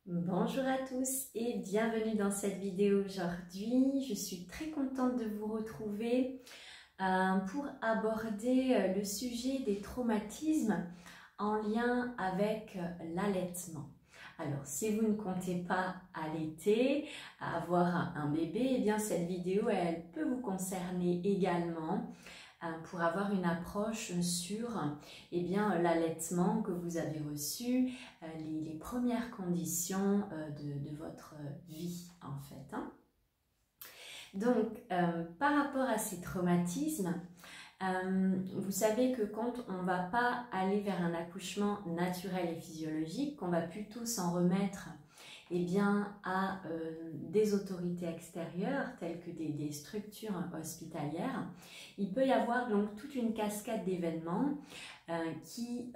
Bonjour à tous et bienvenue dans cette vidéo aujourd'hui. Je suis très contente de vous retrouver pour aborder le sujet des traumatismes en lien avec l'allaitement. Alors, si vous ne comptez pas allaiter, avoir un bébé, eh bien cette vidéo elle peut vous concerner également pour avoir une approche sur l'allaitement que vous avez reçu, les premières conditions de votre vie en fait. Donc, par rapport à ces traumatismes, vous savez que quand on ne va pas aller vers un accouchement naturel et physiologique, qu'on va plutôt s'en remettre à des autorités extérieures telles que des structures hospitalières, il peut y avoir donc toute une cascade d'événements qui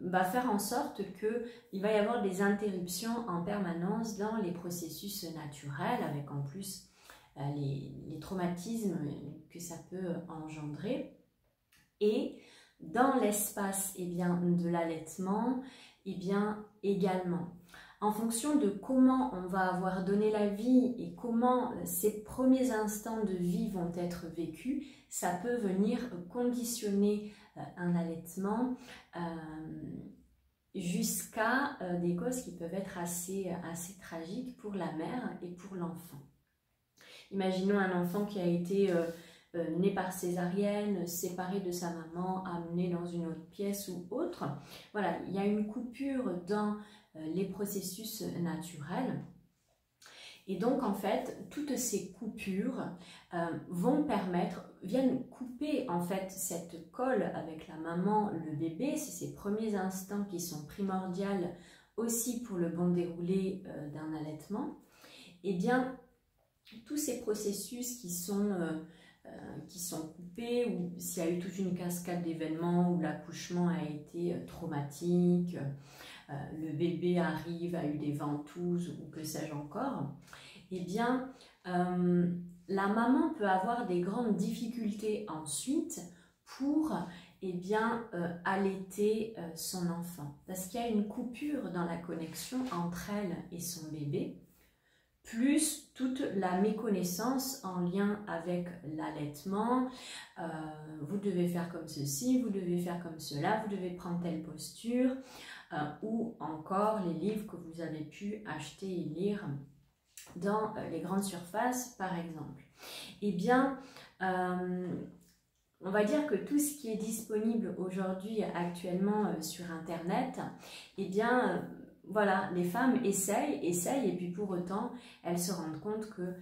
va faire en sorte qu'il va y avoir des interruptions en permanence dans les processus naturels, avec en plus les traumatismes que ça peut engendrer. Et dans l'espace de l'allaitement, également. En fonction de comment on va avoir donné la vie et comment ces premiers instants de vie vont être vécus, ça peut venir conditionner un allaitement jusqu'à des causes qui peuvent être assez tragiques pour la mère et pour l'enfant. Imaginons un enfant qui a été né par césarienne, séparé de sa maman, amené dans une autre pièce ou autre. Voilà, il y a une coupure dans les processus naturels. Et donc, en fait, toutes ces coupures viennent couper en fait cette colle avec la maman, le bébé. C'est ces premiers instants qui sont primordiaux aussi pour le bon déroulé d'un allaitement. Et bien, tous ces processus qui sont coupés, ou s'il y a eu toute une cascade d'événements où l'accouchement a été traumatique, le bébé arrive, a eu des ventouses ou que sais-je encore, la maman peut avoir des grandes difficultés ensuite pour allaiter son enfant, parce qu'il y a une coupure dans la connexion entre elle et son bébé, plus toute la méconnaissance en lien avec l'allaitement. Vous devez faire comme ceci, vous devez faire comme cela, vous devez prendre telle posture, ou encore les livres que vous avez pu acheter et lire dans les grandes surfaces par exemple. On va dire que tout ce qui est disponible aujourd'hui actuellement sur internet, voilà, les femmes essayent, et puis pour autant, elles se rendent compte que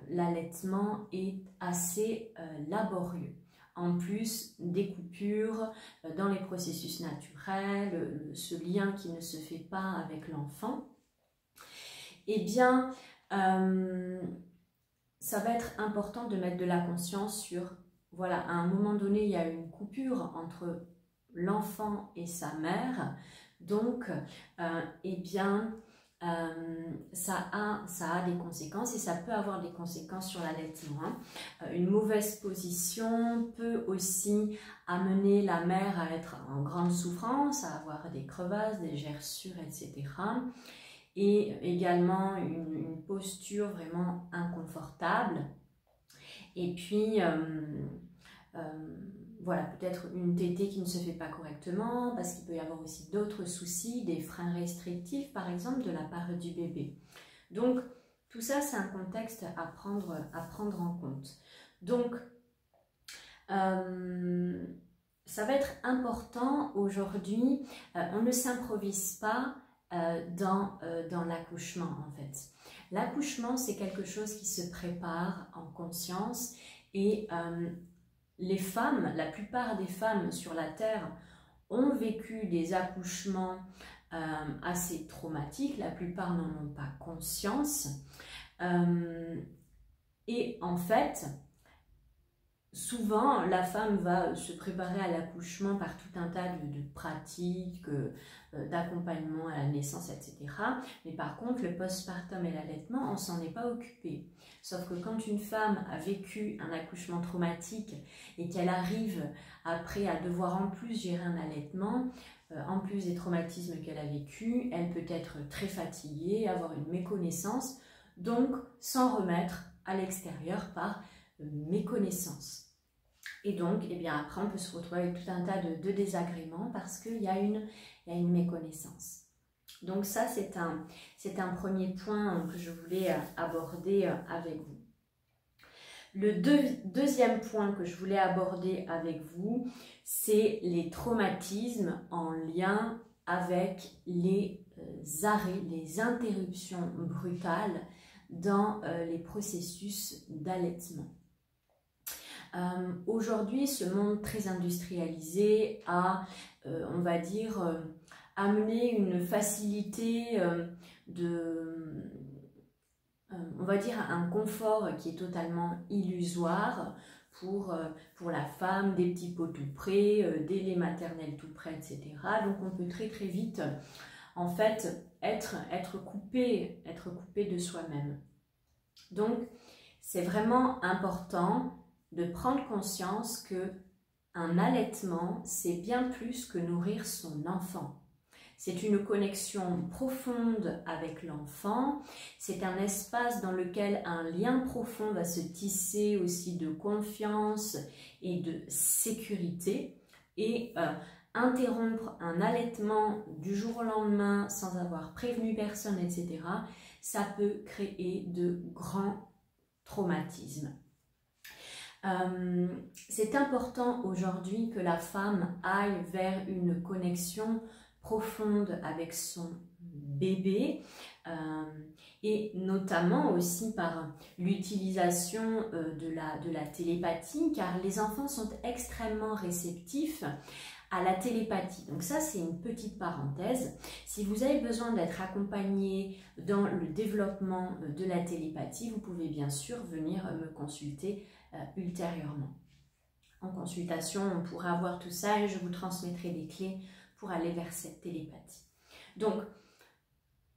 l'allaitement est assez laborieux. En plus des coupures dans les processus naturels, ce lien qui ne se fait pas avec l'enfant, ça va être important de mettre de la conscience sur, voilà, à un moment donné, il y a une coupure entre l'enfant et sa mère. Donc, ça a des conséquences, et ça peut avoir des conséquences sur l'allaitement. Une mauvaise position peut aussi amener la mère à être en grande souffrance, à avoir des crevasses, des gerçures, etc. Et également une posture vraiment inconfortable. Et puis, voilà, peut-être une tétée qui ne se fait pas correctement, parce qu'il peut y avoir aussi d'autres soucis, des freins restrictifs par exemple de la part du bébé. Donc tout ça, c'est un contexte à prendre en compte. Donc ça va être important aujourd'hui, on ne s'improvise pas dans l'accouchement en fait. L'accouchement, c'est quelque chose qui se prépare en conscience, et les femmes, la plupart des femmes sur la Terre ont vécu des accouchements assez traumatiques, la plupart n'en ont pas conscience. Et en fait, souvent, la femme va se préparer à l'accouchement par tout un tas de pratiques, d'accompagnement à la naissance, etc. Mais par contre, le postpartum et l'allaitement, on ne s'en est pas occupé. Sauf que quand une femme a vécu un accouchement traumatique et qu'elle arrive après à devoir en plus gérer un allaitement, en plus des traumatismes qu'elle a vécus, elle peut être très fatiguée, avoir une méconnaissance, donc s'en remettre à l'extérieur par méconnaissance. Et donc, eh bien, après, on peut se retrouver avec tout un tas de désagréments parce qu'il y a une méconnaissance. Donc ça, c'est un premier point que je voulais aborder avec vous. Le deuxième point que je voulais aborder avec vous, c'est les traumatismes en lien avec les arrêts, les interruptions brutales dans les processus d'allaitement. Aujourd'hui, ce monde très industrialisé a, on va dire, amené une facilité on va dire un confort qui est totalement illusoire pour la femme, des petits pots tout prêts, des laits maternels tout prêts, etc. Donc on peut très très vite en fait être coupé de soi-même. Donc c'est vraiment important de prendre conscience que un allaitement, c'est bien plus que nourrir son enfant. C'est une connexion profonde avec l'enfant, c'est un espace dans lequel un lien profond va se tisser aussi de confiance et de sécurité. Et interrompre un allaitement du jour au lendemain sans avoir prévenu personne, etc., ça peut créer de grands traumatismes. C'est important aujourd'hui que la femme aille vers une connexion profonde avec son bébé et notamment aussi par l'utilisation de la télépathie, car les enfants sont extrêmement réceptifs à la télépathie. Donc ça, c'est une petite parenthèse. Si vous avez besoin d'être accompagné dans le développement de la télépathie, vous pouvez bien sûr venir me consulter ultérieurement. En consultation, on pourra voir tout ça et je vous transmettrai des clés pour aller vers cette télépathie. Donc,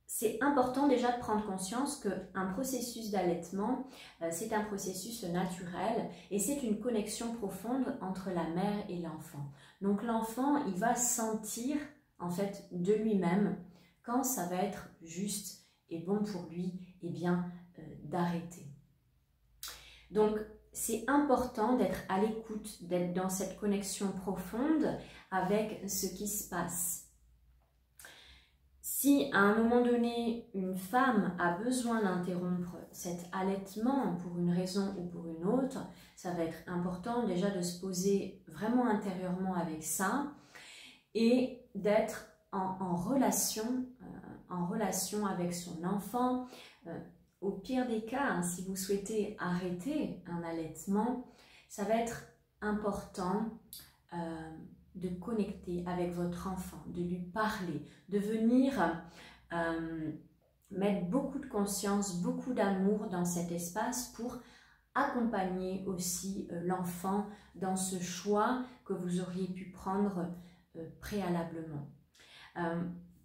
c'est important déjà de prendre conscience qu'un processus d'allaitement, c'est un processus naturel et c'est une connexion profonde entre la mère et l'enfant. Donc l'enfant, il va sentir en fait de lui-même quand ça va être juste et bon pour lui, eh bien d'arrêter. Donc c'est important d'être à l'écoute, d'être dans cette connexion profonde avec ce qui se passe. Si à un moment donné, une femme a besoin d'interrompre cet allaitement pour une raison ou pour une autre, ça va être important déjà de se poser vraiment intérieurement avec ça et d'être en relation avec son enfant. Au pire des cas, hein, si vous souhaitez arrêter un allaitement, ça va être important de connecter avec votre enfant, de lui parler, de venir mettre beaucoup de conscience, beaucoup d'amour dans cet espace pour accompagner aussi l'enfant dans ce choix que vous auriez pu prendre préalablement.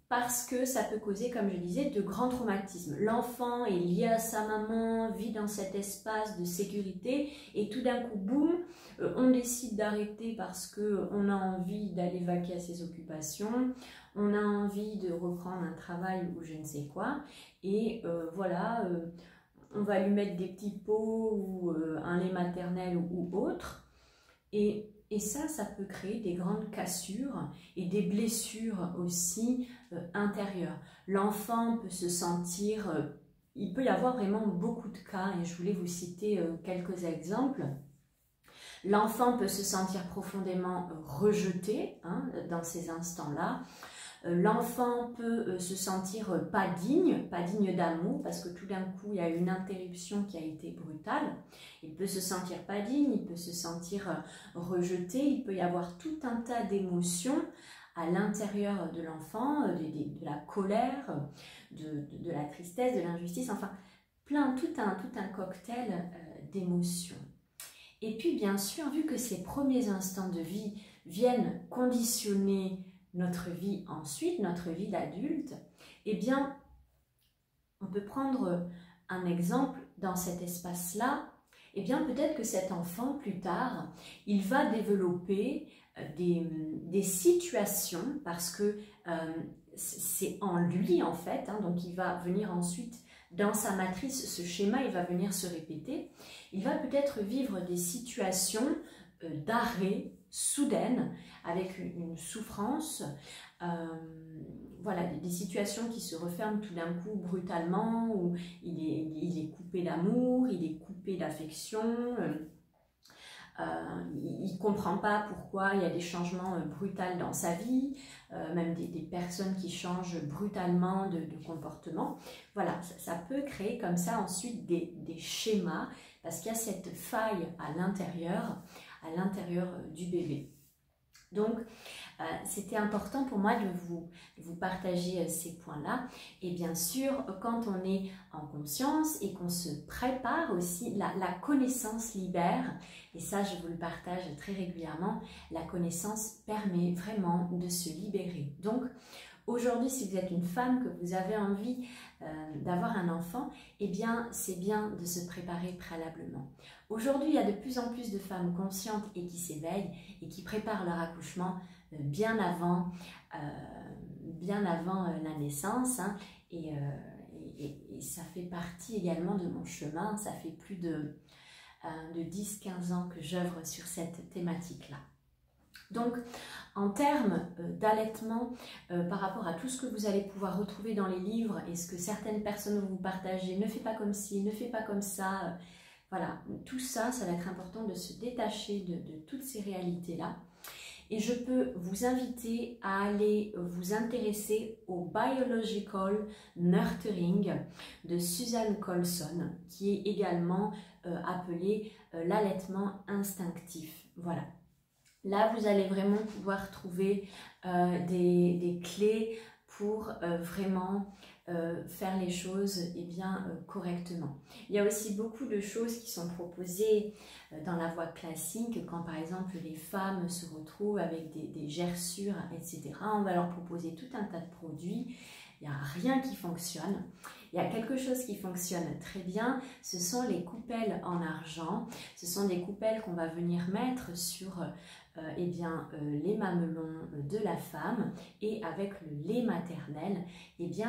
Parce que ça peut causer, comme je disais, de grands traumatismes. L'enfant est lié à sa maman, vit dans cet espace de sécurité et tout d'un coup, boum, on décide d'arrêter parce qu'on a envie d'aller vaquer à ses occupations, on a envie de reprendre un travail ou je ne sais quoi, et voilà, on va lui mettre des petits pots ou un lait maternel ou autre, et ça peut créer des grandes cassures et des blessures aussi intérieures. L'enfant peut se sentir, il peut y avoir vraiment beaucoup de cas et je voulais vous citer quelques exemples. L'enfant peut se sentir profondément rejeté dans ces instants-là. L'enfant peut se sentir pas digne d'amour parce que tout d'un coup il y a une interruption qui a été brutale. Il peut se sentir pas digne, il peut se sentir rejeté, il peut y avoir tout un tas d'émotions à l'intérieur de l'enfant, de la colère, de la tristesse, de l'injustice, enfin tout un cocktail d'émotions. Et puis bien sûr, vu que ces premiers instants de vie viennent conditionner notre vie ensuite, notre vie d'adulte, eh bien, on peut prendre un exemple dans cet espace-là. Eh bien, peut-être que cet enfant, plus tard, il va développer des situations, parce que c'est en lui en fait, hein, donc il va venir ensuite dans sa matrice, ce schéma il va venir se répéter. Il va peut-être vivre des situations d'arrêt soudaine avec une souffrance, voilà, des situations qui se referment tout d'un coup brutalement, où il est coupé d'amour, il est coupé d'affection. Il ne comprend pas pourquoi il y a des changements brutaux dans sa vie, même des personnes qui changent brutalement de comportement. Voilà, ça peut créer comme ça ensuite des schémas, parce qu'il y a cette faille à l'intérieur du bébé. Donc, c'était important pour moi de vous partager ces points-là. Et bien sûr, quand on est en conscience et qu'on se prépare aussi, la connaissance libère. Et ça, je vous le partage très régulièrement. La connaissance permet vraiment de se libérer. Donc, aujourd'hui, si vous êtes une femme, que vous avez envie d'avoir un enfant, eh bien, c'est bien de se préparer préalablement. Aujourd'hui, il y a de plus en plus de femmes conscientes et qui s'éveillent et qui préparent leur accouchement bien avant la naissance, hein, et ça fait partie également de mon chemin. Ça fait plus de 10-15 ans que j'œuvre sur cette thématique-là. Donc, en termes d'allaitement, par rapport à tout ce que vous allez pouvoir retrouver dans les livres et ce que certaines personnes vont vous partager, ne fais pas comme ci, ne fais pas comme ça, voilà, tout ça, ça va être important de se détacher de toutes ces réalités-là. Et je peux vous inviter à aller vous intéresser au Biological Nurturing de Susan Colson, qui est également appelé l'allaitement instinctif. Voilà. Là, vous allez vraiment pouvoir trouver des clés pour vraiment faire les choses correctement. Il y a aussi beaucoup de choses qui sont proposées dans la voie classique, quand par exemple les femmes se retrouvent avec des gerçures, etc. On va leur proposer tout un tas de produits. Il n'y a rien qui fonctionne. Il y a quelque chose qui fonctionne très bien, ce sont les coupelles en argent. Ce sont des coupelles qu'on va venir mettre sur les mamelons de la femme, et avec le lait maternel,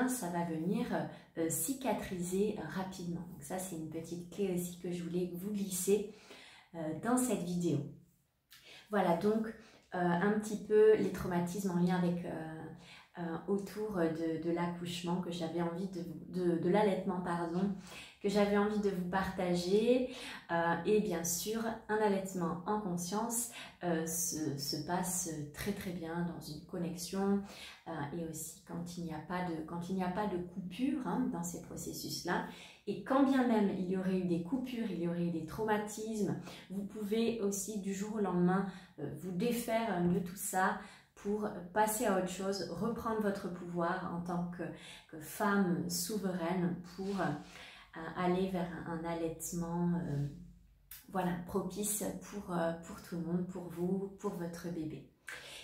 ça va venir cicatriser rapidement. Donc ça, c'est une petite clé aussi que je voulais vous glisser dans cette vidéo. Voilà, donc un petit peu les traumatismes en lien avec autour de l'accouchement que j'avais envie de l'allaitement, pardon, que j'avais envie de vous partager. Et bien sûr, un allaitement en conscience se passe très très bien dans une connexion, et aussi quand il n'y a pas de coupure, hein, dans ces processus-là. Et quand bien même il y aurait eu des coupures, il y aurait eu des traumatismes, vous pouvez aussi du jour au lendemain vous défaire de tout ça pour passer à autre chose, reprendre votre pouvoir en tant que femme souveraine, pour aller vers un allaitement voilà, propice pour tout le monde, pour vous, pour votre bébé.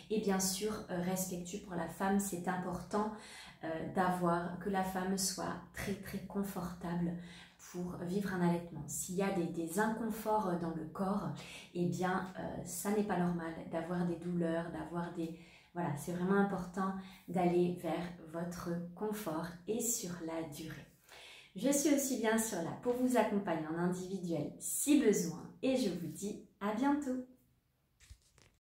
Et bien sûr, respectueux pour la femme, c'est important que la femme soit très très confortable pour vivre un allaitement. S'il y a des inconforts dans le corps, ça n'est pas normal d'avoir des douleurs, d'avoir des... Voilà, c'est vraiment important d'aller vers votre confort et sur la durée. Je suis aussi bien sûr là pour vous accompagner en individuel si besoin, et je vous dis à bientôt.